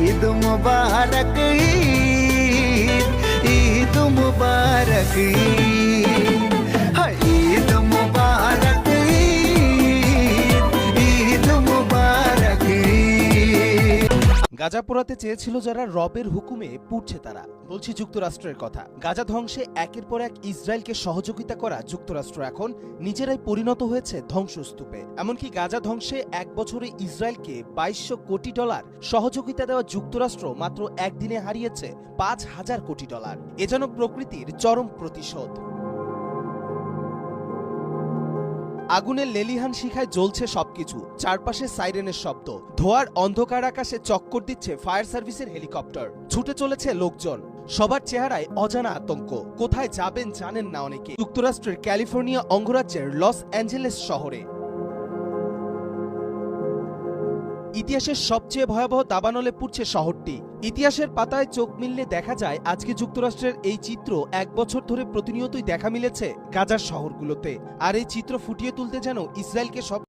ঈদ মুবারক ঈদ, ঈদ মুবারক ঈদ, ঈদ মুবারক ঈদ, ঈদ মুবারক ঈদ। গাজা পোড়াতে চেয়েছিল যারা, রবের হুকুমে পুড়ছে তারা। বলছি যুক্তরাষ্ট্রের কথা। গাজা ধ্বংসে একের পর এক ইসরায়েলকে সহযোগিতা করা যুক্তরাষ্ট্র এখন নিজেরাই পরিণত হয়েছে ধ্বংসস্তূপে। এমনকি গাজা ধ্বংসে এক বছরে ইসরায়েলকে $2200 কোটি সহযোগিতা দেওয়া যুক্তরাষ্ট্র মাত্র একদিনে হারিয়েছে $5000 কোটি। এ যেন প্রকৃতির চরম প্রতিশোধ। আগুনের লেলিহান শিখায় জ্বলছে সবকিছু, চারপাশে সাইরেনের শব্দ, ধোয়ার অন্ধকার আকাশে চক্কর দিচ্ছে ফায়ার সার্ভিসের হেলিকপ্টার, ছুটে চলেছে লোকজন, সবার চেহারায় অজানা আতঙ্ক। কোথায় যাবেন জানেন না অনেকে। যুক্তরাষ্ট্রের ক্যালিফোর্নিয়া অঙ্গরাজ্যের লস অ্যাঞ্জেলেস শহরে ইতিহাসের সবচেয়ে ভয়াবহ দাবানলে পুড়ছে শহরটি। ইতিহাসের পাতায় চোখ মিললে দেখা যায় আজকে যুক্তরাষ্ট্রের এই চিত্র এক বছর ধরে প্রতিনিয়তই দেখা মিলেছে গাজার শহরগুলোতে। আর এই চিত্র ফুটিয়ে তুলতে যেন ইসরায়েলকে সব